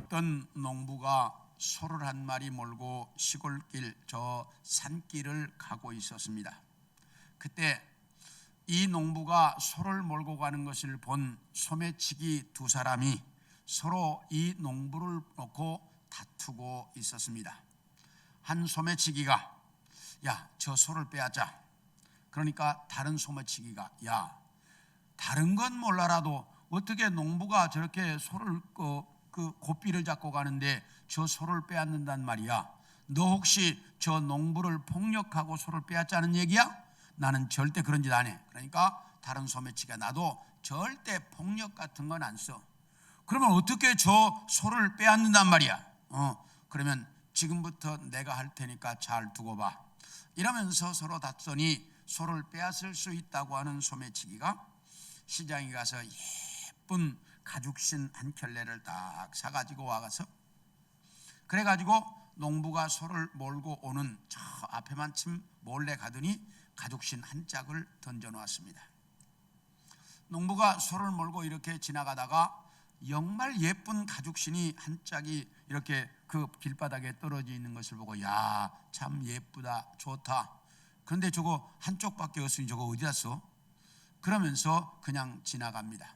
어떤 농부가 소를 한 마리 몰고 시골길 저 산길을 가고 있었습니다. 그때 이 농부가 소를 몰고 가는 것을 본 소매치기 두 사람이 서로 이 농부를 놓고 다투고 있었습니다. 한 소매치기가 야, 저 소를 빼앗자. 그러니까 다른 소매치기가 야, 다른 건 몰라라도 어떻게 농부가 저렇게 소를 고삐를 잡고 가는데 저 소를 빼앗는단 말이야. 너 혹시 저 농부를 폭력하고 소를 빼앗자는 얘기야? 나는 절대 그런 짓 안 해. 그러니까 다른 소매치기가 나도 절대 폭력 같은 건 안 써. 그러면 어떻게 저 소를 빼앗는단 말이야? 그러면 지금부터 내가 할 테니까 잘 두고 봐. 이러면서 서로 다투니 소를 빼앗을 수 있다고 하는 소매치기가 시장에 가서 예쁜 가죽신 한 켤레를 딱 사가지고 와서 그래가지고 농부가 소를 몰고 오는 저 앞에만 침 몰래 가더니 가죽신 한 짝을 던져놓았습니다. 농부가 소를 몰고 이렇게 지나가다가 정말 예쁜 가죽신이 한 짝이 이렇게 그 길바닥에 떨어져 있는 것을 보고 야, 참 예쁘다, 좋다. 그런데 저거 한쪽밖에 없으니 저거 어디 갔어? 그러면서 그냥 지나갑니다.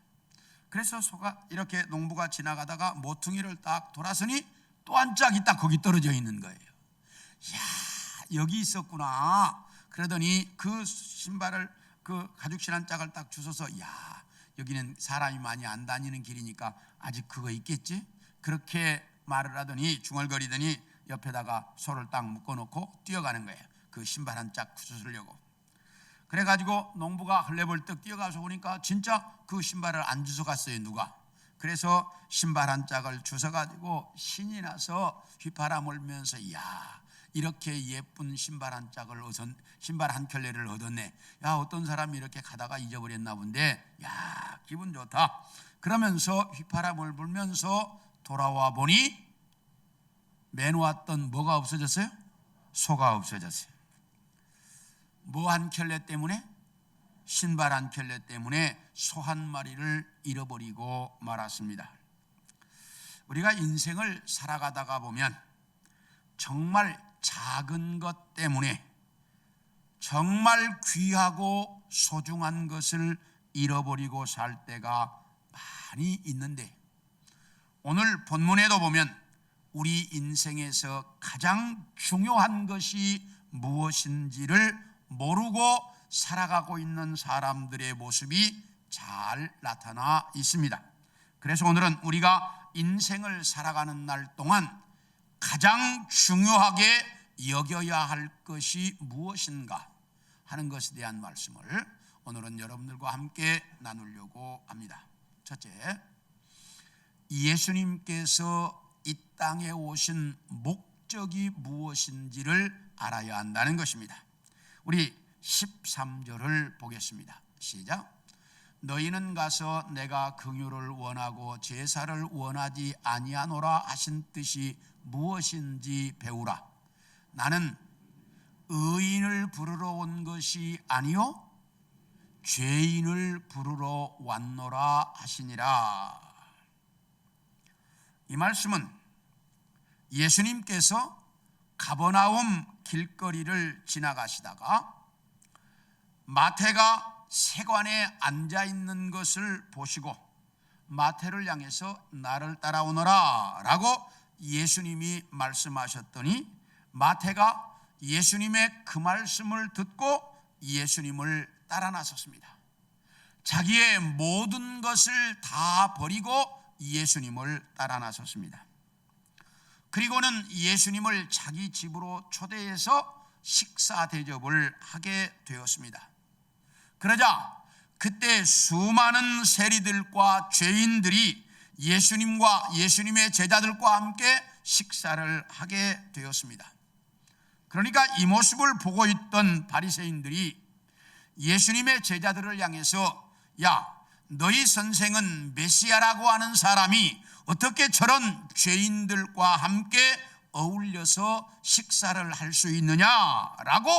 그래서 소가 이렇게 농부가 지나가다가 모퉁이를 딱 돌아서니 또 한 짝이 딱 거기 떨어져 있는 거예요. 야, 여기 있었구나. 그러더니 그 신발을 그 가죽신 한 짝을 딱 주워서 야, 여기는 사람이 많이 안 다니는 길이니까 아직 그거 있겠지? 그렇게 말을 하더니 중얼거리더니 옆에다가 소를 딱 묶어놓고 뛰어가는 거예요. 그 신발 한 짝 주우려고. 그래가지고 농부가 헐레벌떡 뛰어가서 오니까 진짜 그 신발을 안 주워갔어요, 누가. 그래서 신발 한 짝을 주워가지고 신이 나서 휘파람 불면서 야, 이렇게 예쁜 신발 한 짝을 신발 한 켤레를 얻었네. 야, 어떤 사람이 이렇게 가다가 잊어버렸나 본데 야, 기분 좋다. 그러면서 휘파람을 불면서 돌아와 보니 매놓았던 뭐가 없어졌어요? 소가 없어졌어요. 뭐 한 켤레 때문에? 신발 한 켤레 때문에 소 한 마리를 잃어버리고 말았습니다. 우리가 인생을 살아가다가 보면 정말 작은 것 때문에 정말 귀하고 소중한 것을 잃어버리고 살 때가 많이 있는데 오늘 본문에도 보면 우리 인생에서 가장 중요한 것이 무엇인지를 모르고 살아가고 있는 사람들의 모습이 잘 나타나 있습니다. 그래서 오늘은 우리가 인생을 살아가는 날 동안 가장 중요하게 여겨야 할 것이 무엇인가 하는 것에 대한 말씀을 오늘은 여러분들과 함께 나누려고 합니다. 첫째, 예수님께서 이 땅에 오신 목적이 무엇인지를 알아야 한다는 것입니다. 우리 13절을 보겠습니다. 시작. 너희는 가서 내가 긍휼을 원하고 제사를 원하지 아니하노라 하신 뜻이 무엇인지 배우라. 나는 의인을 부르러 온 것이 아니요 죄인을 부르러 왔노라 하시니라. 이 말씀은 예수님께서 가버나움 길거리를 지나가시다가 마태가 세관에 앉아 있는 것을 보시고 마태를 향해서 나를 따라오너라 라고 예수님이 말씀하셨더니 마태가 예수님의 그 말씀을 듣고 예수님을 따라 나섰습니다. 자기의 모든 것을 다 버리고 예수님을 따라 나섰습니다. 그리고는 예수님을 자기 집으로 초대해서 식사 대접을 하게 되었습니다. 그러자 그때 수많은 세리들과 죄인들이 예수님과 예수님의 제자들과 함께 식사를 하게 되었습니다. 그러니까 이 모습을 보고 있던 바리새인들이 예수님의 제자들을 향해서 야, 너희 선생은 메시아라고 하는 사람이 어떻게 저런 죄인들과 함께 어울려서 식사를 할 수 있느냐라고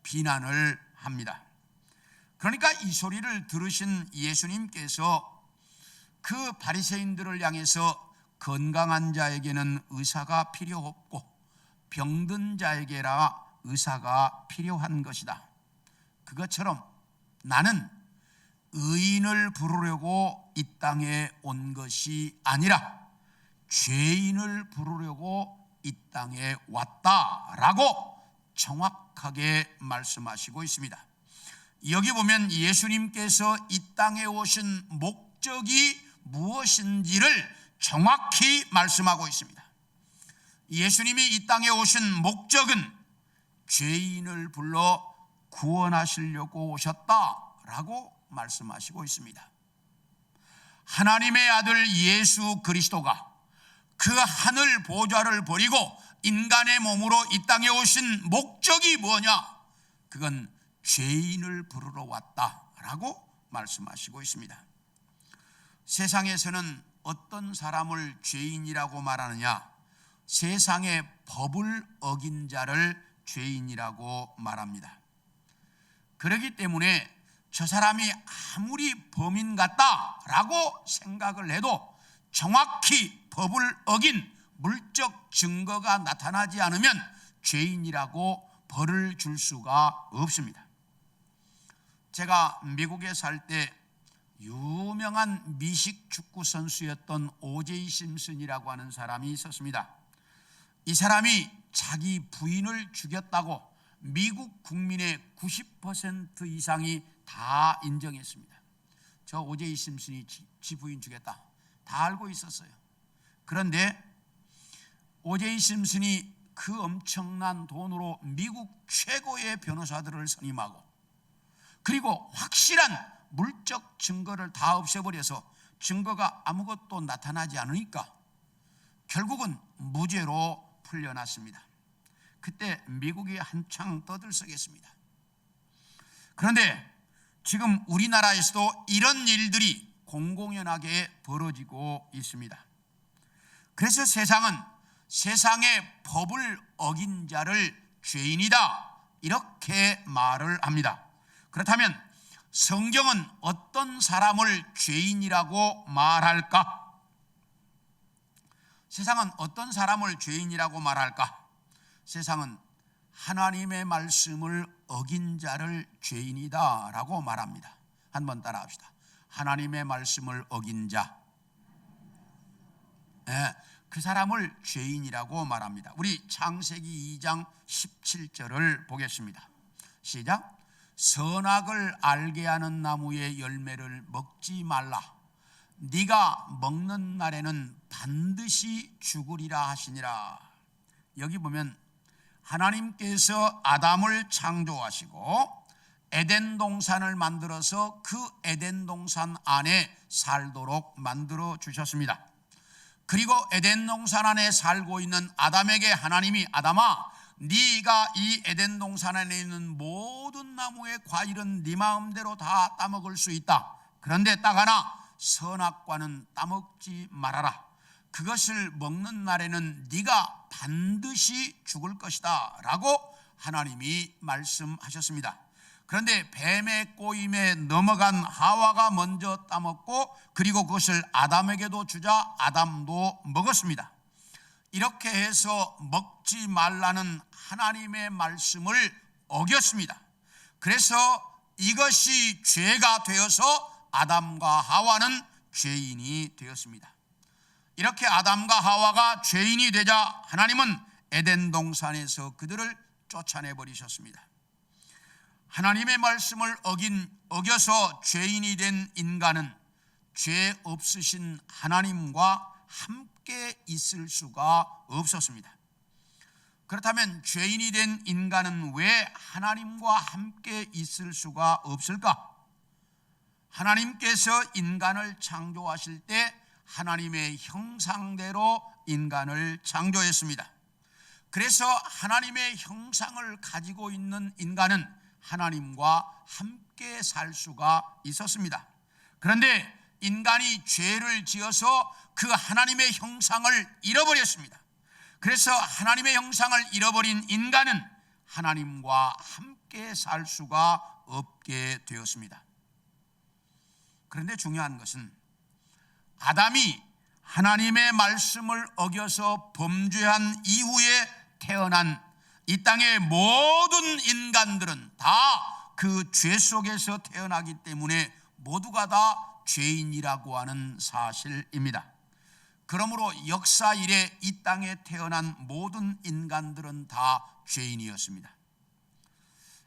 비난을 합니다. 그러니까 이 소리를 들으신 예수님께서 그 바리새인들을 향해서 건강한 자에게는 의사가 필요 없고 병든 자에게라 의사가 필요한 것이다. 그것처럼 나는 의인을 부르려고 이 땅에 온 것이 아니라 죄인을 부르려고 이 땅에 왔다라고 정확하게 말씀하시고 있습니다. 여기 보면 예수님께서 이 땅에 오신 목적이 무엇인지를 정확히 말씀하고 있습니다. 예수님이 이 땅에 오신 목적은 죄인을 불러 구원하시려고 오셨다라고 말씀하시고 있습니다. 하나님의 아들 예수 그리스도가 그 하늘 보좌를 버리고 인간의 몸으로 이 땅에 오신 목적이 뭐냐? 그건 죄인을 부르러 왔다라고 말씀하시고 있습니다. 세상에서는 어떤 사람을 죄인이라고 말하느냐? 세상의 법을 어긴 자를 죄인이라고 말합니다. 그렇기 때문에 저 사람이 아무리 범인 같다라고 생각을 해도 정확히 법을 어긴 물적 증거가 나타나지 않으면 죄인이라고 벌을 줄 수가 없습니다. 제가 미국에 살 때 유명한 미식 축구 선수였던 오제이 심슨이라고 하는 사람이 있었습니다. 이 사람이 자기 부인을 죽였다고 미국 국민의 90% 이상이 다 인정했습니다. 저 오제이 심슨이 지 부인 죽였다, 다 알고 있었어요. 그런데 오제이 심슨이 그 엄청난 돈으로 미국 최고의 변호사들을 선임하고 그리고 확실한 물적 증거를 다 없애버려서 증거가 아무것도 나타나지 않으니까 결국은 무죄로 풀려났습니다. 그때 미국이 한창 떠들썩했습니다. 그런데 지금 우리나라에서도 이런 일들이 공공연하게 벌어지고 있습니다. 그래서 세상은 세상의 법을 어긴 자를 죄인이다 이렇게 말을 합니다. 그렇다면 성경은 어떤 사람을 죄인이라고 말할까? 세상은 어떤 사람을 죄인이라고 말할까? 세상은 하나님의 말씀을 어긴 자를 죄인이다 라고 말합니다. 한번 따라 합시다. 하나님의 말씀을 어긴 자, 그 사람을 죄인이라고 말합니다. 우리 창세기 2장 17절을 보겠습니다. 시작. 선악을 알게 하는 나무의 열매를 먹지 말라. 네가 먹는 날에는 반드시 죽으리라 하시니라. 여기 보면 하나님께서 아담을 창조하시고 에덴 동산을 만들어서 그 에덴 동산 안에 살도록 만들어 주셨습니다. 그리고 에덴 동산 안에 살고 있는 아담에게 하나님이 아담아, 네가 이 에덴 동산 안에 있는 모든 나무의 과일은 네 마음대로 다 따먹을 수 있다. 그런데 딱 하나, 선악과는 따먹지 말아라. 그것을 먹는 날에는 네가 반드시 죽을 것이다 라고 하나님이 말씀하셨습니다. 그런데 뱀의 꼬임에 넘어간 하와가 먼저 따먹고 그리고 그것을 아담에게도 주자 아담도 먹었습니다. 이렇게 해서 먹지 말라는 하나님의 말씀을 어겼습니다. 그래서 이것이 죄가 되어서 아담과 하와는 죄인이 되었습니다. 이렇게 아담과 하와가 죄인이 되자 하나님은 에덴 동산에서 그들을 쫓아내 버리셨습니다. 하나님의 말씀을 어겨서 죄인이 된 인간은 죄 없으신 하나님과 함께 있을 수가 없었습니다. 그렇다면 죄인이 된 인간은 왜 하나님과 함께 있을 수가 없을까? 하나님께서 인간을 창조하실 때 하나님의 형상대로 인간을 창조했습니다. 그래서 하나님의 형상을 가지고 있는 인간은 하나님과 함께 살 수가 있었습니다. 그런데 인간이 죄를 지어서 그 하나님의 형상을 잃어버렸습니다. 그래서 하나님의 형상을 잃어버린 인간은 하나님과 함께 살 수가 없게 되었습니다. 그런데 중요한 것은 아담이 하나님의 말씀을 어겨서 범죄한 이후에 태어난 이 땅의 모든 인간들은 다 그 죄 속에서 태어나기 때문에 모두가 다 죄인이라고 하는 사실입니다. 그러므로 역사 이래 이 땅에 태어난 모든 인간들은 다 죄인이었습니다.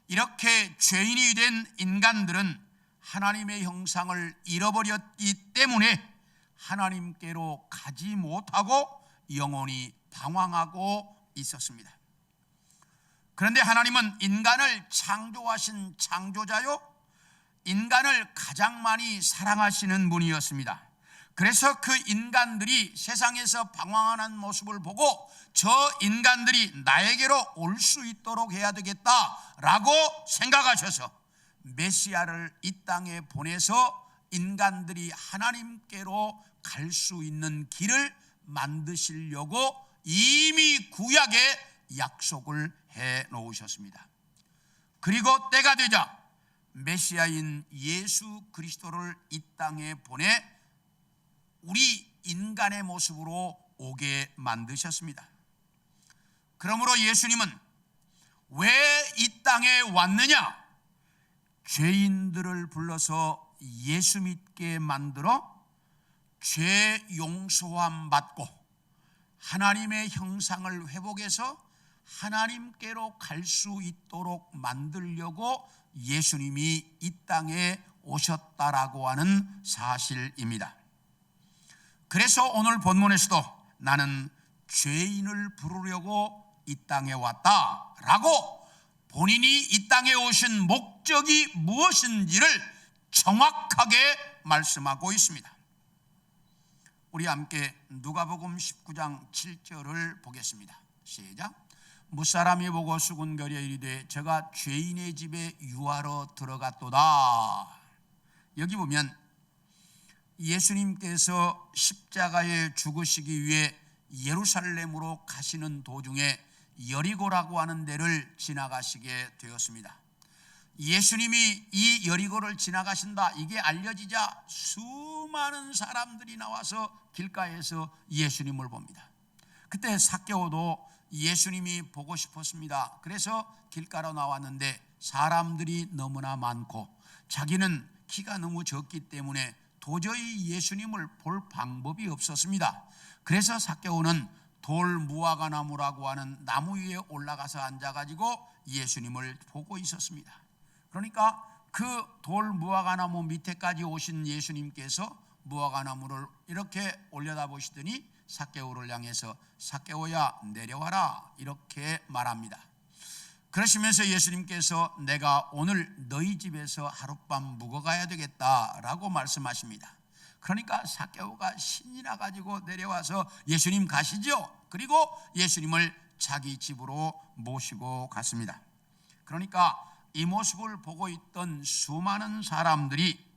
이렇게 죄인이 된 인간들은 하나님의 형상을 잃어버렸기 때문에 하나님께로 가지 못하고 영원히 방황하고 있었습니다. 그런데 하나님은 인간을 창조하신 창조자요, 인간을 가장 많이 사랑하시는 분이었습니다. 그래서 그 인간들이 세상에서 방황하는 모습을 보고 저 인간들이 나에게로 올 수 있도록 해야 되겠다라고 생각하셔서 메시아를 이 땅에 보내서 인간들이 하나님께로 갈 수 있는 길을 만드시려고 이미 구약에 약속을 해 놓으셨습니다. 그리고 때가 되자 메시아인 예수 그리스도를 이 땅에 보내 우리 인간의 모습으로 오게 만드셨습니다. 그러므로 예수님은 왜 이 땅에 왔느냐? 죄인들을 불러서 예수 믿게 만들어 죄 용서함 받고 하나님의 형상을 회복해서 하나님께로 갈 수 있도록 만들려고 예수님이 이 땅에 오셨다라고 하는 사실입니다. 그래서 오늘 본문에서도 나는 죄인을 부르려고 이 땅에 왔다라고 본인이 이 땅에 오신 목적이 무엇인지를 정확하게 말씀하고 있습니다. 우리 함께 누가복음 19장 7절을 보겠습니다. 시작. 무사람이 보고 수군거려 이르되 저가 죄인의 집에 유하러 들어갔도다. 여기 보면 예수님께서 십자가에 죽으시기 위해 예루살렘으로 가시는 도중에 여리고라고 하는 데를 지나가시게 되었습니다. 예수님이 이 여리고를 지나가신다 이게 알려지자 수많은 사람들이 나와서 길가에서 예수님을 봅니다. 그때 삭개오도 예수님이 보고 싶었습니다. 그래서 길가로 나왔는데 사람들이 너무나 많고 자기는 키가 너무 적기 때문에 도저히 예수님을 볼 방법이 없었습니다. 그래서 삭개오는 돌 무화과 나무라고 하는 나무 위에 올라가서 앉아가지고 예수님을 보고 있었습니다. 그러니까 그 돌 무화과 나무 밑에까지 오신 예수님께서 무화과 나무를 이렇게 올려다 보시더니 삭개오를 향해서 삭개오야 내려와라 이렇게 말합니다. 그러시면서 예수님께서 내가 오늘 너희 집에서 하룻밤 묵어가야 되겠다라고 말씀하십니다. 그러니까 삭개오가 신이 나가지고 내려와서 예수님 가시죠. 그리고 예수님을 자기 집으로 모시고 갔습니다. 그러니까 이 모습을 보고 있던 수많은 사람들이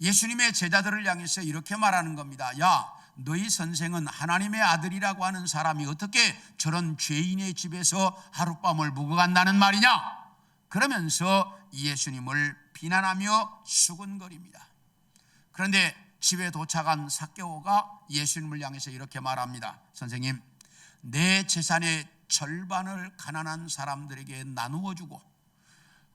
예수님의 제자들을 향해서 이렇게 말하는 겁니다. 야, 너희 선생은 하나님의 아들이라고 하는 사람이 어떻게 저런 죄인의 집에서 하룻밤을 묵어간다는 말이냐? 그러면서 예수님을 비난하며 수군거립니다. 그런데 집에 도착한 삭개오가 예수님을 향해서 이렇게 말합니다. 선생님, 내 재산의 절반을 가난한 사람들에게 나누어 주고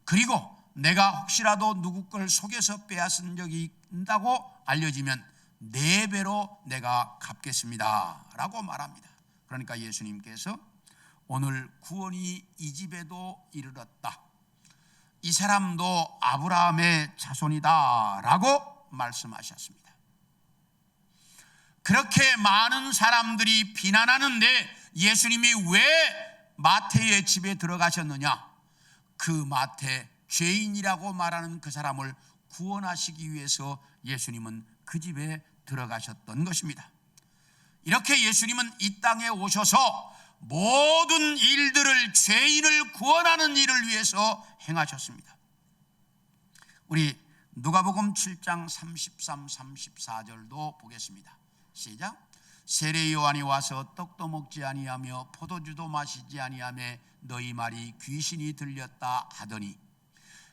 그리고 내가 혹시라도 누구 걸 속여서 빼앗은 적이 있다고 알려지면 4배로 내가 갚겠습니다 라고 말합니다. 그러니까 예수님께서 오늘 구원이 이 집에도 이르렀다. 이 사람도 아브라함의 자손이다 라고 말씀하셨습니다. 그렇게 많은 사람들이 비난하는데 예수님이 왜 마태의 집에 들어가셨느냐? 그 마태 죄인이라고 말하는 그 사람을 구원하시기 위해서 예수님은 그 집에 들어가셨던 것입니다. 이렇게 예수님은 이 땅에 오셔서 모든 일들을 죄인을 구원하는 일을 위해서 행하셨습니다. 우리 누가복음 7장 33, 34절도 보겠습니다. 시작. 세례 요한이 와서 떡도 먹지 아니하며 포도주도 마시지 아니하며 너희 말이 귀신이 들렸다 하더니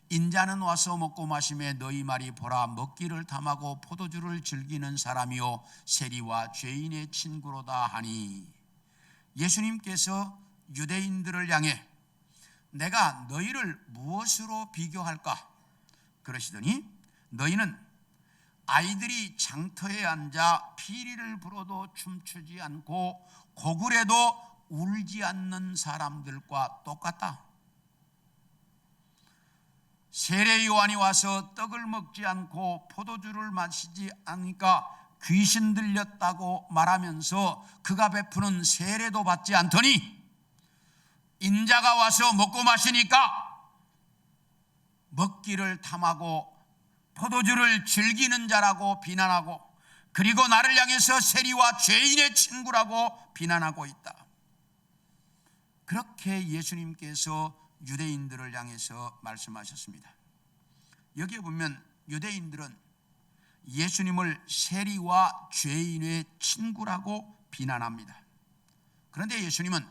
인자는 와서 먹고 마시매 너희 말이 보라 먹기를 탐하고 포도주를 즐기는 사람이요 세리와 죄인의 친구로다 하니, 예수님께서 유대인들을 향해 내가 너희를 무엇으로 비교할까 그러시더니, 너희는 아이들이 장터에 앉아 피리를 불어도 춤추지 않고 고글에도 울지 않는 사람들과 똑같다. 세례 요한이 와서 떡을 먹지 않고 포도주를 마시지 않으니까 귀신 들렸다고 말하면서 그가 베푸는 세례도 받지 않더니, 인자가 와서 먹고 마시니까 먹기를 탐하고 포도주를 즐기는 자라고 비난하고, 그리고 나를 향해서 세리와 죄인의 친구라고 비난하고 있다. 그렇게 예수님께서 유대인들을 향해서 말씀하셨습니다. 여기에 보면 유대인들은 예수님을 세리와 죄인의 친구라고 비난합니다. 그런데 예수님은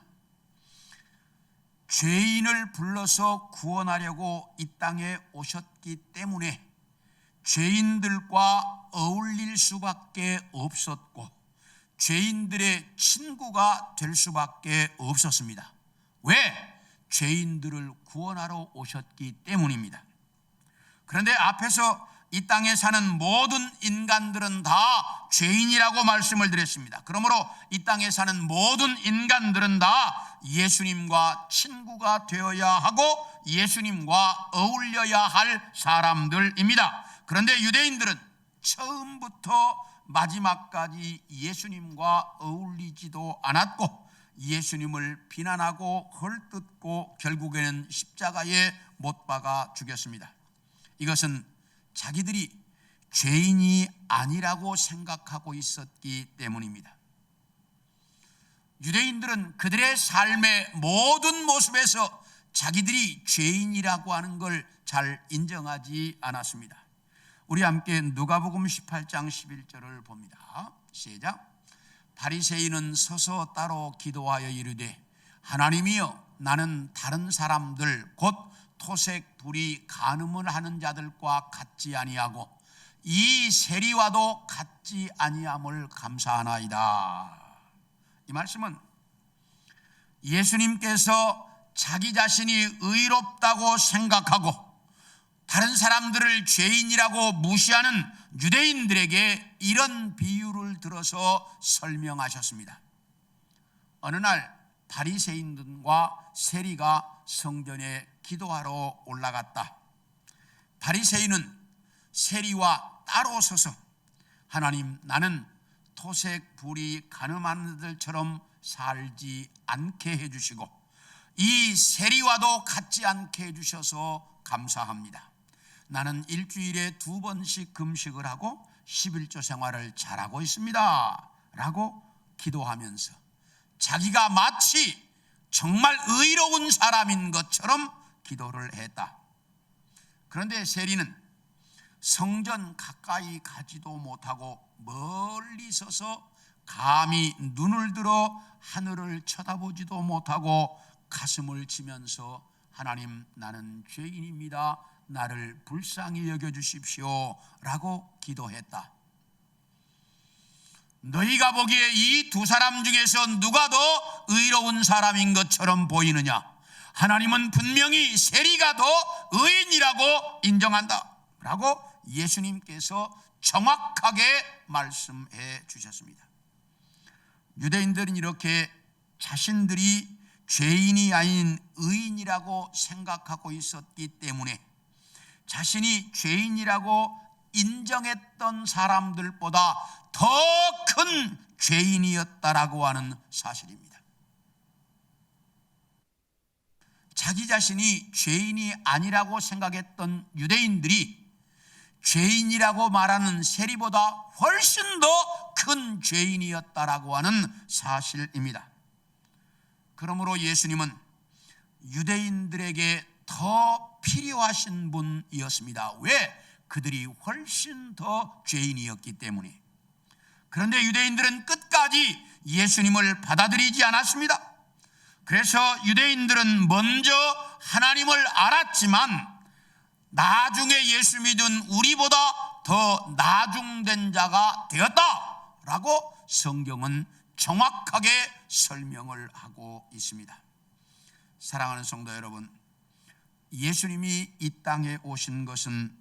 죄인을 불러서 구원하려고 이 땅에 오셨기 때문에 죄인들과 어울릴 수밖에 없었고 죄인들의 친구가 될 수밖에 없었습니다. 왜? 죄인들을 구원하러 오셨기 때문입니다. 그런데 앞에서 이 땅에 사는 모든 인간들은 다 죄인이라고 말씀을 드렸습니다. 그러므로 이 땅에 사는 모든 인간들은 다 예수님과 친구가 되어야 하고 예수님과 어울려야 할 사람들입니다. 그런데 유대인들은 처음부터 마지막까지 예수님과 어울리지도 않았고 예수님을 비난하고 헐뜯고 결국에는 십자가에 못 박아 죽였습니다. 이것은 자기들이 죄인이 아니라고 생각하고 있었기 때문입니다. 유대인들은 그들의 삶의 모든 모습에서 자기들이 죄인이라고 하는 걸 잘 인정하지 않았습니다. 우리 함께 누가복음 18장 11절을 봅니다. 시작. 바리새인은 서서 따로 기도하여 이르되, 하나님이여, 나는 다른 사람들 곧 토색 불이 간음을 하는 자들과 같지 아니하고 이 세리와도 같지 아니함을 감사하나이다. 이 말씀은 예수님께서 자기 자신이 의롭다고 생각하고 다른 사람들을 죄인이라고 무시하는 유대인들에게 이런 비유를 들어서 설명하셨습니다. 어느 날 바리새인과 세리가 성전에 기도하러 올라갔다. 바리새인은 세리와 따로 서서, 하나님, 나는 토색 불이 간음하는 자들처럼 살지 않게 해주시고 이 세리와도 같지 않게 해주셔서 감사합니다. 나는 일주일에 2번씩 금식을 하고 11조 생활을 잘하고 있습니다 라고 기도하면서 자기가 마치 정말 의로운 사람인 것처럼 기도를 했다. 그런데 세리는 성전 가까이 가지도 못하고 멀리 서서 감히 눈을 들어 하늘을 쳐다보지도 못하고 가슴을 치면서, 하나님, 나는 죄인입니다. 나를 불쌍히 여겨주십시오 라고 기도했다. 너희가 보기에 이 두 사람 중에서 누가 더 의로운 사람인 것처럼 보이느냐? 하나님은 분명히 세리가 더 의인이라고 인정한다 라고 예수님께서 정확하게 말씀해 주셨습니다. 유대인들은 이렇게 자신들이 죄인이 아닌 의인이라고 생각하고 있었기 때문에 자신이 죄인이라고 인정했던 사람들보다 더 큰 죄인이었다라고 하는 사실입니다. 자기 자신이 죄인이 아니라고 생각했던 유대인들이 죄인이라고 말하는 세리보다 훨씬 더 큰 죄인이었다라고 하는 사실입니다. 그러므로 예수님은 유대인들에게 더 필요하신 분이었습니다. 왜? 그들이 훨씬 더 죄인이었기 때문에. 그런데 유대인들은 끝까지 예수님을 받아들이지 않았습니다. 그래서 유대인들은 먼저 하나님을 알았지만 나중에 예수 믿은 우리보다 더 나중된 자가 되었다라고 성경은 정확하게 설명을 하고 있습니다. 사랑하는 성도 여러분, 예수님이 이 땅에 오신 것은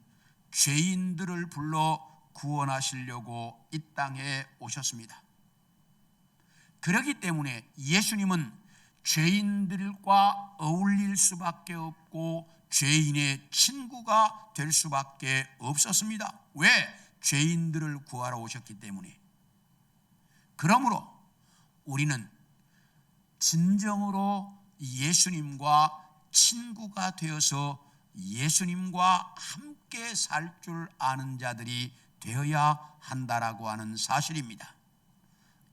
죄인들을 불러 구원하시려고 이 땅에 오셨습니다. 그렇기 때문에 예수님은 죄인들과 어울릴 수밖에 없고 죄인의 친구가 될 수밖에 없었습니다. 왜? 죄인들을 구하러 오셨기 때문에. 그러므로 우리는 진정으로 예수님과 친구가 되어서 예수님과 함께 살 줄 아는 자들이 되어야 한다라고 하는 사실입니다.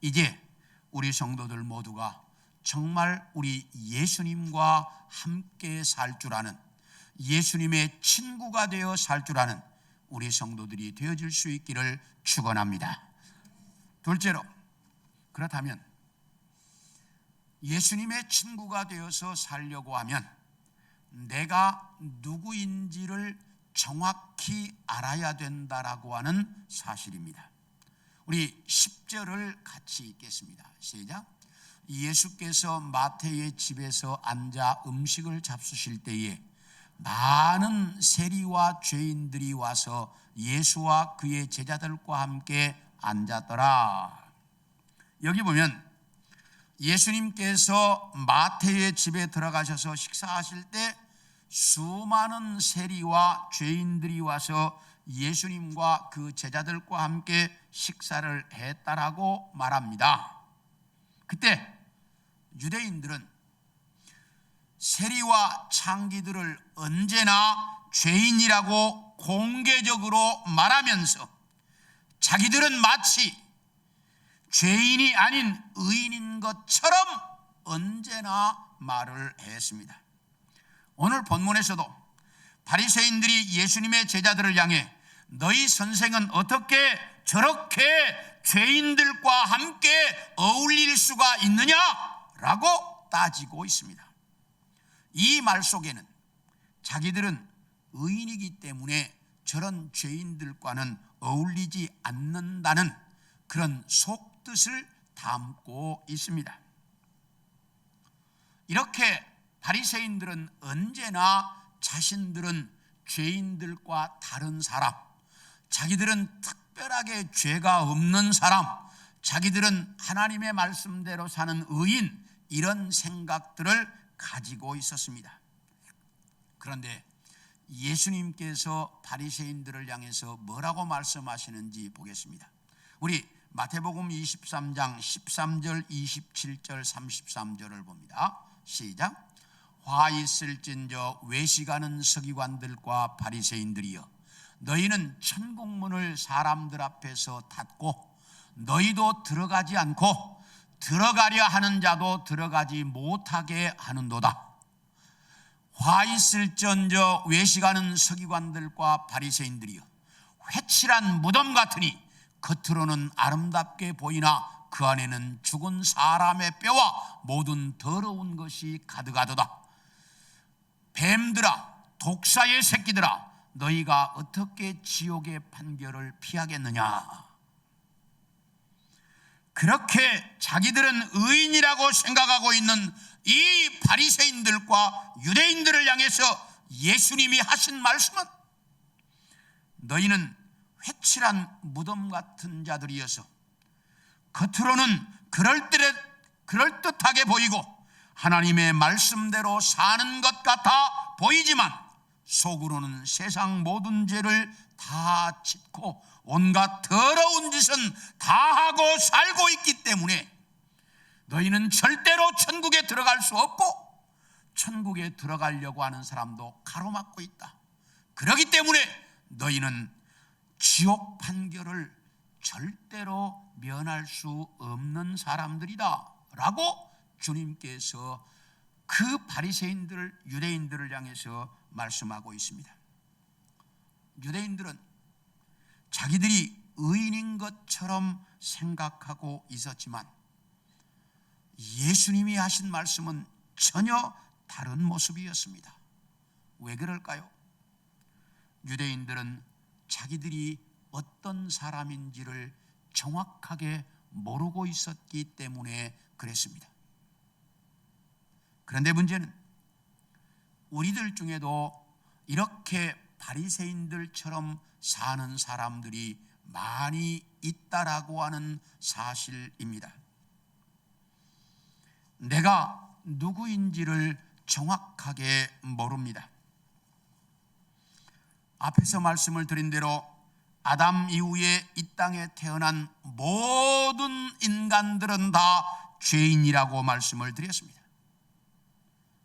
이제 우리 성도들 모두가 정말 우리 예수님과 함께 살 줄 아는, 예수님의 친구가 되어 살 줄 아는 우리 성도들이 되어질 수 있기를 축원합니다. 둘째로, 그렇다면 예수님의 친구가 되어서 살려고 하면 내가 누구인지를 정확히 알아야 된다라고 하는 사실입니다. 우리 10절을 같이 읽겠습니다. 시작. 예수께서 마태의 집에서 앉아 음식을 잡수실 때에 많은 세리와 죄인들이 와서 예수와 그의 제자들과 함께 앉았더라. 여기 보면 예수님께서 마태의 집에 들어가셔서 식사하실 때 수많은 세리와 죄인들이 와서 예수님과 그 제자들과 함께 식사를 했다라고 말합니다. 그때 유대인들은 세리와 창기들을 언제나 죄인이라고 공개적으로 말하면서 자기들은 마치 죄인이 아닌 의인인 것처럼 언제나 말을 했습니다. 오늘 본문에서도 바리새인들이 예수님의 제자들을 향해 너희 선생은 어떻게 저렇게 죄인들과 함께 어울릴 수가 있느냐라고 따지고 있습니다. 이 말 속에는 자기들은 의인이기 때문에 저런 죄인들과는 어울리지 않는다는 그런 속뜻을 담고 있습니다. 이렇게 바리새인들은 언제나 자신들은 죄인들과 다른 사람, 자기들은 특별하게 죄가 없는 사람, 자기들은 하나님의 말씀대로 사는 의인, 이런 생각들을 가지고 있었습니다. 그런데 예수님께서 바리새인들을 향해서 뭐라고 말씀하시는지 보겠습니다. 우리 마태복음 23장 13절, 27절, 33절을 봅니다. 시작. 화 있을진저 외식하는 서기관들과 바리새인들이여, 너희는 천국문을 사람들 앞에서 닫고 너희도 들어가지 않고 들어가려 하는 자도 들어가지 못하게 하는도다. 화 있을전저 외식하는 서기관들과 바리새인들이여, 회칠한 무덤 같으니 겉으로는 아름답게 보이나 그 안에는 죽은 사람의 뼈와 모든 더러운 것이 가득하도다. 뱀들아, 독사의 새끼들아, 너희가 어떻게 지옥의 판결을 피하겠느냐. 그렇게 자기들은 의인이라고 생각하고 있는 이 바리새인들과 유대인들을 향해서 예수님이 하신 말씀은, 너희는 회칠한 무덤 같은 자들이어서 겉으로는 그럴듯하게 보이고 하나님의 말씀대로 사는 것 같아 보이지만 속으로는 세상 모든 죄를 다 짓고 온갖 더러운 짓은 다 하고 살고 있기 때문에 너희는 절대로 천국에 들어갈 수 없고 천국에 들어가려고 하는 사람도 가로막고 있다. 그렇기 때문에 너희는 지옥 판결을 절대로 면할 수 없는 사람들이다 라고 주님께서 그 바리새인들, 유대인들을 향해서 말씀하고 있습니다. 유대인들은 자기들이 의인인 것처럼 생각하고 있었지만 예수님이 하신 말씀은 전혀 다른 모습이었습니다. 왜 그럴까요? 유대인들은 자기들이 어떤 사람인지를 정확하게 모르고 있었기 때문에 그랬습니다. 그런데 문제는 우리들 중에도 이렇게 바리새인들처럼 사는 사람들이 많이 있다라고 하는 사실입니다. 내가 누구인지를 정확하게 모릅니다. 앞에서 말씀을 드린 대로 아담 이후에 이 땅에 태어난 모든 인간들은 다 죄인이라고 말씀을 드렸습니다.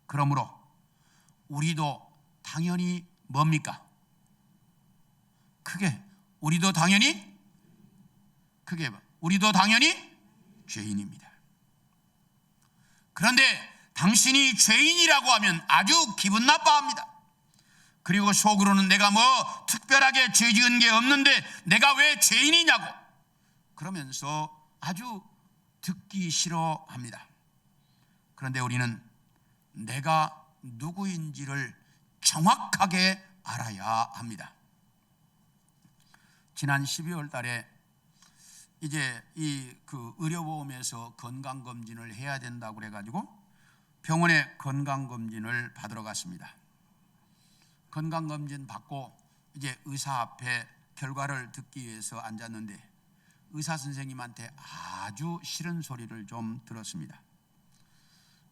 그러므로 우리도 당연히 뭡니까? 우리도 당연히 죄인입니다. 그런데 당신이 죄인이라고 하면 아주 기분 나빠합니다. 그리고 속으로는 내가 특별하게 죄 지은 게 없는데 내가 왜 죄인이냐고 그러면서 아주 듣기 싫어합니다. 그런데 우리는 내가 누구인지를 정확하게 알아야 합니다. 지난 12월 달에 이제 의료보험에서 건강검진을 해야 된다고 그래가지고 병원에 건강검진을 받으러 갔습니다. 건강검진 받고 이제 의사 앞에 결과를 듣기 위해서 앉았는데 의사 선생님한테 아주 싫은 소리를 좀 들었습니다.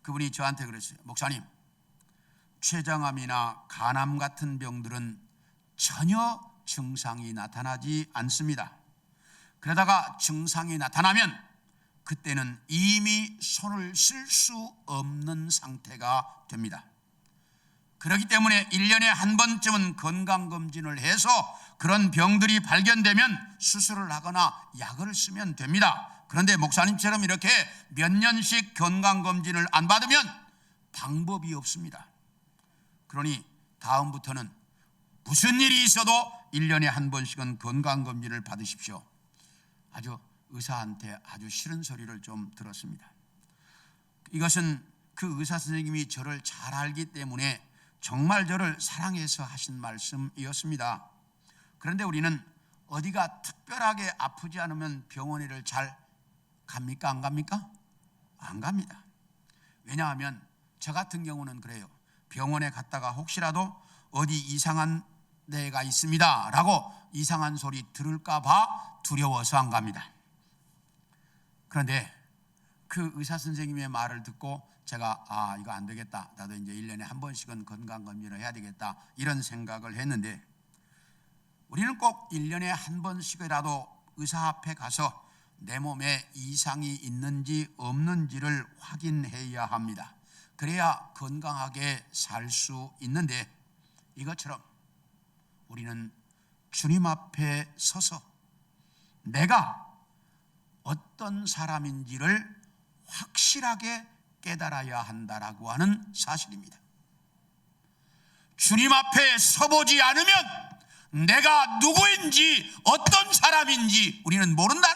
그분이 저한테 그랬어요. 목사님, 췌장암이나 간암 같은 병들은 전혀 증상이 나타나지 않습니다. 그러다가 증상이 나타나면 그때는 이미 손을 쓸 수 없는 상태가 됩니다. 그렇기 때문에 1년에 한 번쯤은 건강검진을 해서 그런 병들이 발견되면 수술을 하거나 약을 쓰면 됩니다. 그런데 목사님처럼 이렇게 몇 년씩 건강검진을 안 받으면 방법이 없습니다. 그러니 다음부터는 무슨 일이 있어도 1년에 한 번씩은 건강검진을 받으십시오. 아주 의사한테 아주 싫은 소리를 좀 들었습니다. 이것은 그 의사 선생님이 저를 잘 알기 때문에 정말 저를 사랑해서 하신 말씀이었습니다. 그런데 우리는 어디가 특별하게 아프지 않으면 병원에를 잘 갑니까? 안 갑니까? 안 갑니다. 왜냐하면 저 같은 경우는 그래요. 병원에 갔다가 혹시라도 어디 이상한 데가 있습니다 라고 이상한 소리 들을까 봐 두려워서 안 갑니다. 그런데 그 의사 선생님의 말을 듣고 제가 이거 안 되겠다, 나도 이제 1년에 한 번씩은 건강검진을 해야 되겠다 이런 생각을 했는데, 우리는 꼭 1년에 한 번씩이라도 의사 앞에 가서 내 몸에 이상이 있는지 없는지를 확인해야 합니다. 그래야 건강하게 살 수 있는데, 이것처럼 우리는 주님 앞에 서서 내가 어떤 사람인지를 확실하게 깨달아야 한다라고 하는 사실입니다. 주님 앞에 서보지 않으면 내가 누구인지 어떤 사람인지 우리는 모른다.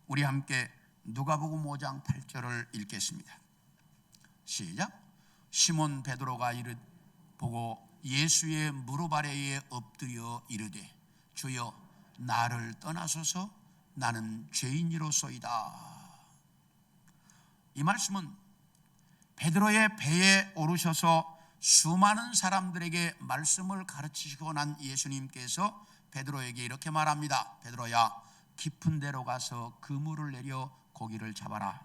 우리 함께 누가복음 5장 8절을 읽겠습니다. 시작. 시몬 베드로가 보고 예수의 무릎 아래에 엎드려 이르되 주여 나를 떠나소서 나는 죄인이로소이다. 이 말씀은 베드로의 배에 오르셔서 수많은 사람들에게 말씀을 가르치시고 난 예수님께서 베드로에게 이렇게 말합니다. 베드로야, 깊은 데로 가서 그물을 내려 고기를 잡아라.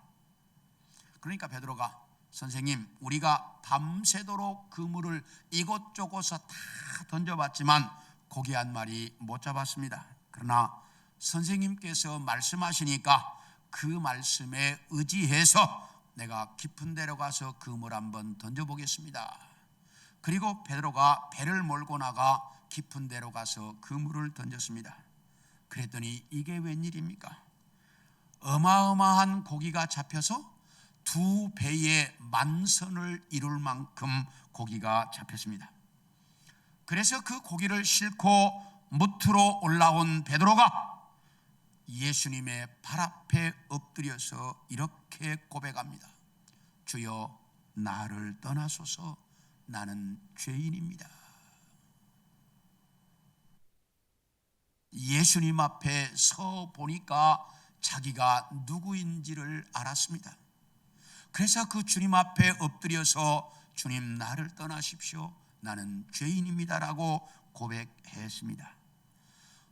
그러니까 베드로가 선생님, 우리가 밤새도록 그물을 이곳저곳에 다 던져봤지만 고기 한 마리 못 잡았습니다. 그러나 선생님께서 말씀하시니까 그 말씀에 의지해서 내가 깊은 데로 가서 그물 한번 던져보겠습니다. 그리고 베드로가 배를 몰고 나가 깊은 데로 가서 그물을 던졌습니다. 그랬더니 이게 웬일입니까? 어마어마한 고기가 잡혀서 두 배의 만선을 이룰 만큼 고기가 잡혔습니다. 그래서 그 고기를 싣고 무트로 올라온 베드로가 예수님의 발 앞에 엎드려서 이렇게 고백합니다. 주여 나를 떠나소서 나는 죄인입니다. 예수님 앞에 서 보니까 자기가 누구인지를 알았습니다. 그래서 그 주님 앞에 엎드려서 주님, 나를 떠나십시오, 나는 죄인입니다라고 고백했습니다.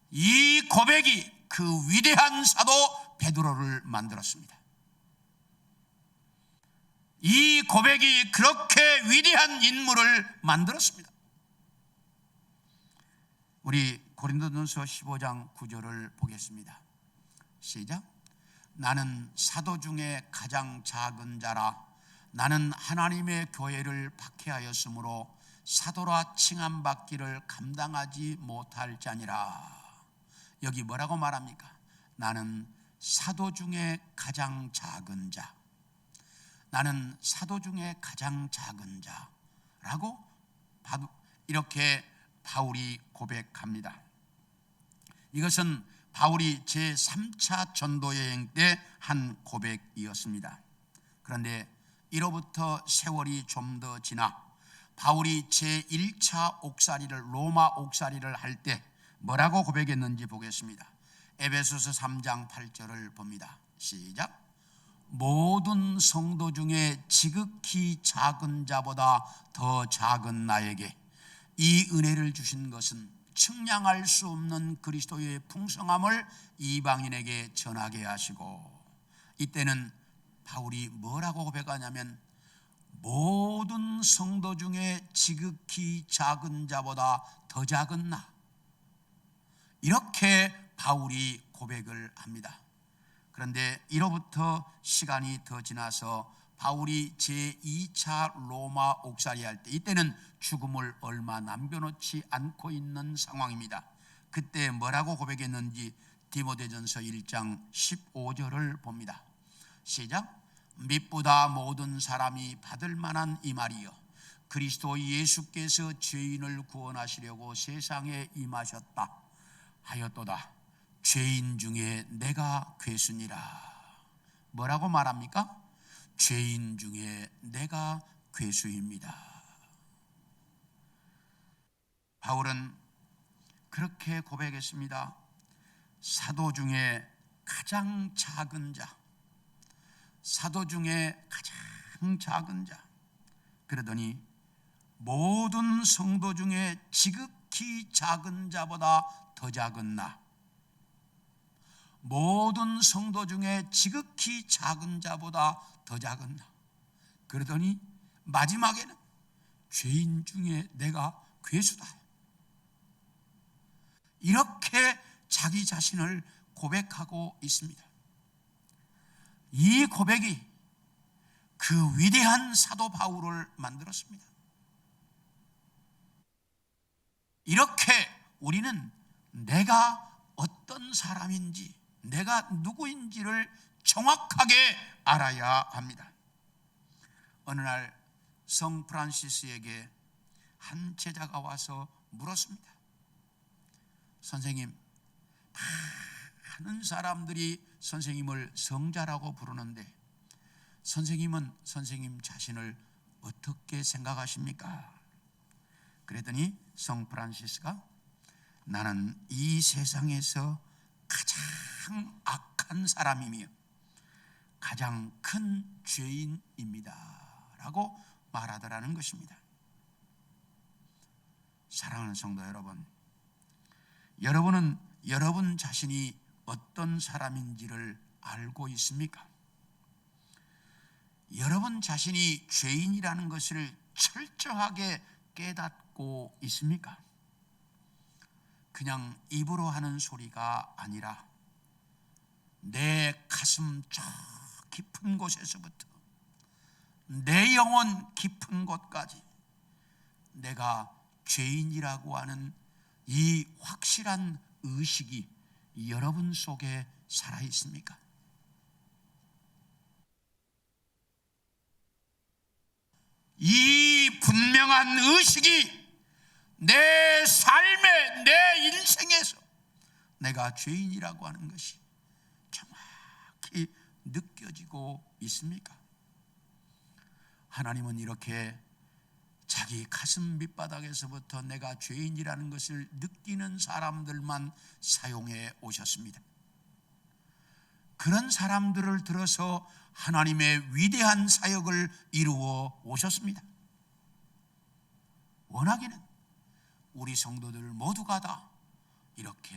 이 고백이 그 위대한 사도 베드로를 만들었습니다. 이 고백이 그렇게 위대한 인물을 만들었습니다. 우리 고린도전서 15장 9절을 보겠습니다. 시작. 나는 사도 중에 가장 작은 자라. 나는 하나님의 교회를 박해하였으므로 사도라 칭함받기를 감당하지 못할 자니라. 여기 뭐라고 말합니까? 나는 사도 중에 가장 작은 자. 나는 사도 중에 가장 작은 자라고 이렇게 바울이 고백합니다. 이것은 바울이 제3차 전도 여행 때 한 고백이었습니다. 그런데 이로부터 세월이 좀 더 지나 바울이 제1차 옥살이를, 로마 옥살이를 할 때 뭐라고 고백했는지 보겠습니다. 에베소서 3장 8절을 봅니다. 시작. 모든 성도 중에 지극히 작은 자보다 더 작은 나에게 이 은혜를 주신 것은 측량할 수 없는 그리스도의 풍성함을 이방인에게 전하게 하시고, 이때는 바울이 뭐라고 고백하냐면 모든 성도 중에 지극히 작은 자보다 더 작은 나, 이렇게 바울이 고백을 합니다. 그런데 이로부터 시간이 더 지나서 바울이 제2차 로마 옥살이 할 때, 이때는 죽음을 얼마 남겨놓지 않고 있는 상황입니다. 그때 뭐라고 고백했는지 디모데전서 1장 15절을 봅니다. 시작. mit보다 모든 사람이 받을 만한 이 말이요, 그리스도 예수께서 죄인을 구원하시려고 세상에 임하셨다 하였도다. 죄인 중에 내가 괴수니라. 뭐라고 말합니까? 죄인 중에 내가 괴수입니다. 바울은 그렇게 고백했습니다. 사도 중에 가장 작은 자, 사도 중에 가장 작은 자. 그러더니 모든 성도 중에 지극히 작은 자보다 더 작은 나, 모든 성도 중에 지극히 작은 자보다 더 작은 나. 그러더니 마지막에는 죄인 중에 내가 괴수다, 이렇게 자기 자신을 고백하고 있습니다. 이 고백이 그 위대한 사도 바울을 만들었습니다. 이렇게 우리는 내가 어떤 사람인지, 내가 누구인지를 정확하게 알아야 합니다. 어느 날 성 프란시스에게 한 제자가 와서 물었습니다. 선생님, 많은 사람들이 선생님을 성자라고 부르는데 선생님은 선생님 자신을 어떻게 생각하십니까? 그랬더니 성 프란시스가 나는 이 세상에서 가장 악한 사람이며 가장 큰 죄인입니다 라고 말하더라는 것입니다. 사랑하는 성도 여러분, 여러분은 여러분 자신이 어떤 사람인지를 알고 있습니까? 여러분 자신이 죄인이라는 것을 철저하게 깨닫고 있습니까? 그냥 입으로 하는 소리가 아니라 내 가슴 저 깊은 곳에서부터 내 영혼 깊은 곳까지 내가 죄인이라고 하는 이 확실한 의식이 여러분 속에 살아 있습니까? 이 분명한 의식이 내 삶에, 내 인생에서 내가 죄인이라고 하는 것이 정확히 느껴지고 있습니까? 하나님은 이렇게 자기 자기 가슴 밑바닥에서부터 내가 죄인이라는 것을 느끼는 사람들만 사용해 오셨습니다. 그런 사람들을 들어서 하나님의 위대한 사역을 이루어 오셨습니다. 원하기는 우리 성도들 모두가 다 이렇게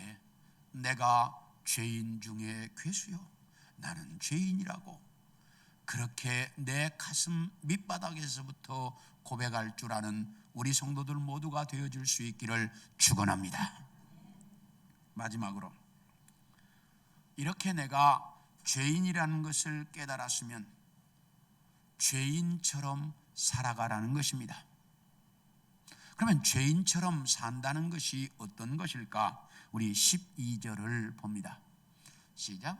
내가 죄인 중에 괴수요, 나는 죄인이라고 그렇게 내 가슴 밑바닥에서부터 고백할 줄 아는 우리 성도들 모두가 되어줄 수 있기를 축원합니다. 마지막으로 이렇게 내가 죄인이라는 것을 깨달았으면 죄인처럼 살아가라는 것입니다. 그러면 죄인처럼 산다는 것이 어떤 것일까? 우리 12절을 봅니다. 시작.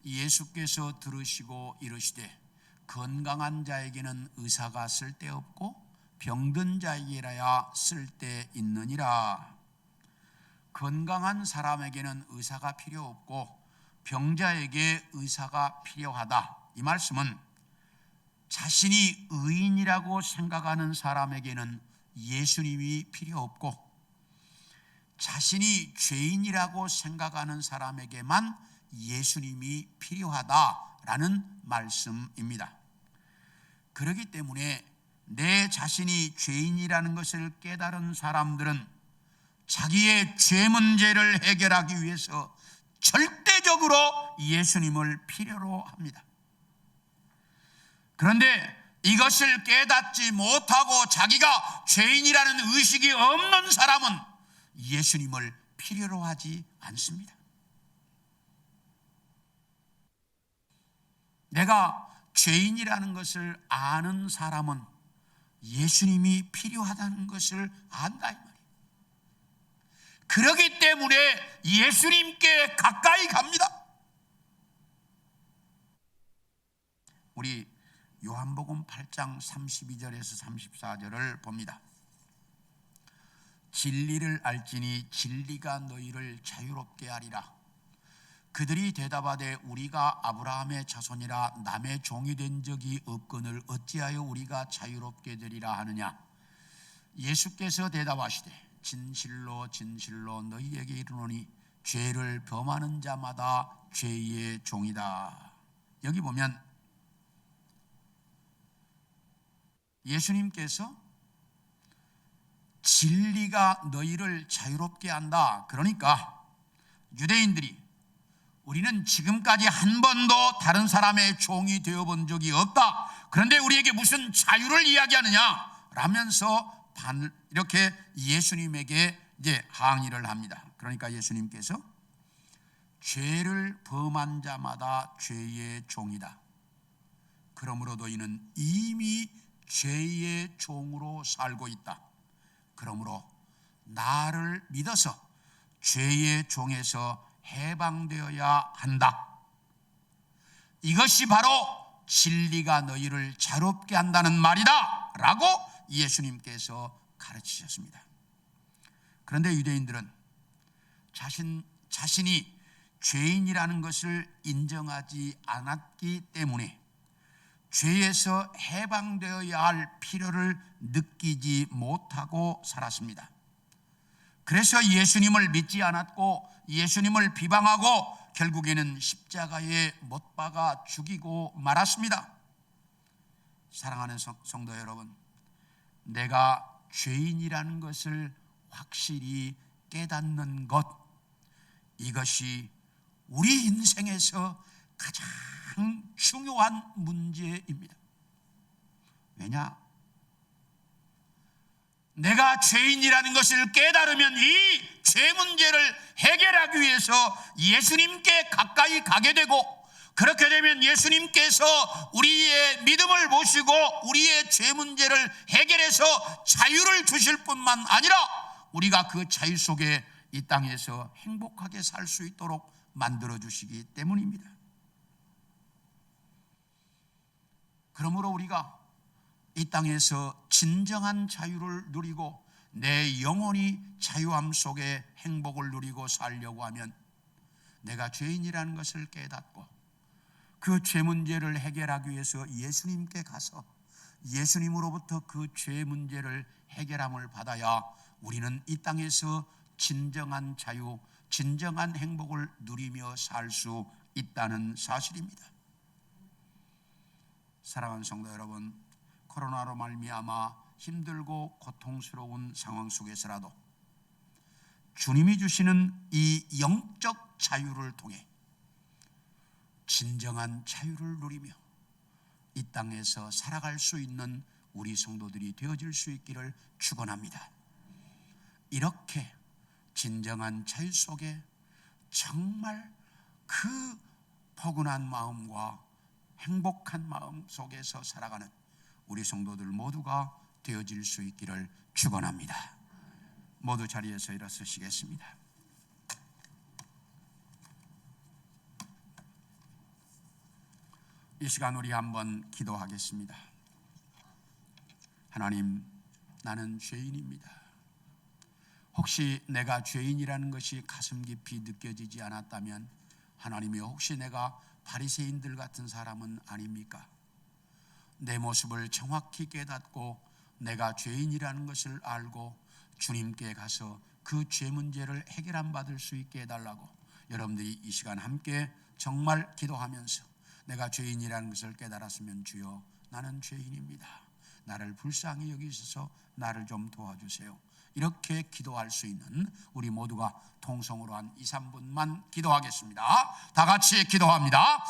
예수께서 들으시고 이르시되 건강한 자에게는 의사가 쓸데없고 병든 자에게라야 쓸데있느니라. 건강한 사람에게는 의사가 필요 없고 병자에게 의사가 필요하다. 이 말씀은 자신이 의인이라고 생각하는 사람에게는 예수님이 필요 없고 자신이 죄인이라고 생각하는 사람에게만 예수님이 필요하다라는 말씀입니다. 그렇기 때문에 내 자신이 죄인이라는 것을 깨달은 사람들은 자기의 죄 문제를 해결하기 위해서 절대적으로 예수님을 필요로 합니다. 그런데 이것을 깨닫지 못하고 자기가 죄인이라는 의식이 없는 사람은 예수님을 필요로 하지 않습니다. 내가 죄인이라는 것을 아는 사람은 예수님이 필요하다는 것을 안다 이 말이에요. 그렇기 때문에 예수님께 가까이 갑니다. 우리 요한복음 8장 32절에서 34절을 봅니다. 진리를 알지니 진리가 너희를 자유롭게 하리라. 그들이 대답하되 우리가 아브라함의 자손이라 남의 종이 된 적이 없거늘 어찌하여 우리가 자유롭게 되리라 하느냐. 예수께서 대답하시되 진실로 진실로 너희에게 이르노니 죄를 범하는 자마다 죄의 종이다. 여기 보면 예수님께서 진리가 너희를 자유롭게 한다. 그러니까 유대인들이 우리는 지금까지 한 번도 다른 사람의 종이 되어본 적이 없다. 그런데 우리에게 무슨 자유를 이야기하느냐? 라면서 이렇게 예수님에게 이제 항의를 합니다. 그러니까 예수님께서 죄를 범한 자마다 죄의 종이다. 그러므로 너희는 이미 죄의 종으로 살고 있다. 그러므로 나를 믿어서 죄의 종에서 해방되어야 한다. 이것이 바로 진리가 너희를 자유롭게 한다는 말이다 라고 예수님께서 가르치셨습니다. 그런데 유대인들은 자신이 죄인이라는 것을 인정하지 않았기 때문에 죄에서 해방되어야 할 필요를 느끼지 못하고 살았습니다. 그래서 예수님을 믿지 않았고 예수님을 비방하고 결국에는 십자가에 못 박아 죽이고 말았습니다. 사랑하는 성도 여러분, 내가 죄인이라는 것을 확실히 깨닫는 것, 이것이 우리 인생에서 가장 중요한 문제입니다. 왜냐? 내가 죄인이라는 것을 깨달으면 이 죄 문제를 해결하기 위해서 예수님께 가까이 가게 되고, 그렇게 되면 예수님께서 우리의 믿음을 보시고 우리의 죄 문제를 해결해서 자유를 주실 뿐만 아니라 우리가 그 자유 속에 이 땅에서 행복하게 살 수 있도록 만들어 주시기 때문입니다. 그러므로 우리가 이 땅에서 진정한 자유를 누리고 내 영혼이 자유함 속에 행복을 누리고 살려고 하면 내가 죄인이라는 것을 깨닫고 그 죄 문제를 해결하기 위해서 예수님께 가서 예수님으로부터 그 죄 문제를 해결함을 받아야 우리는 이 땅에서 진정한 자유, 진정한 행복을 누리며 살 수 있다는 사실입니다. 사랑하는 성도 여러분, 코로나로 말미암아 힘들고 고통스러운 상황 속에서라도 주님이 주시는 이 영적 자유를 통해 진정한 자유를 누리며 이 땅에서 살아갈 수 있는 우리 성도들이 되어질 수 있기를 축원합니다. 이렇게 진정한 자유 속에 정말 그 포근한 마음과 행복한 마음 속에서 살아가는 우리 성도들 모두가 되어질 수 있기를 축원합니다. 모두 자리에서 일어서시겠습니다. 이 시간 우리 한번 기도하겠습니다. 하나님, 나는 죄인입니다. 혹시 내가 죄인이라는 것이 가슴 깊이 느껴지지 않았다면 하나님이 혹시 내가 바리새인들 같은 사람은 아닙니까? 내 모습을 정확히 깨닫고 내가 죄인이라는 것을 알고 주님께 가서 그 죄 문제를 해결함 받을 수 있게 해달라고 여러분들이 이 시간 함께 정말 기도하면서 내가 죄인이라는 것을 깨달았으면 주여 나는 죄인입니다. 나를 불쌍히 여기셔서 나를 좀 도와주세요. 이렇게 기도할 수 있는 우리 모두가 통성으로 한 2, 3분만 기도하겠습니다. 다 같이 기도합니다.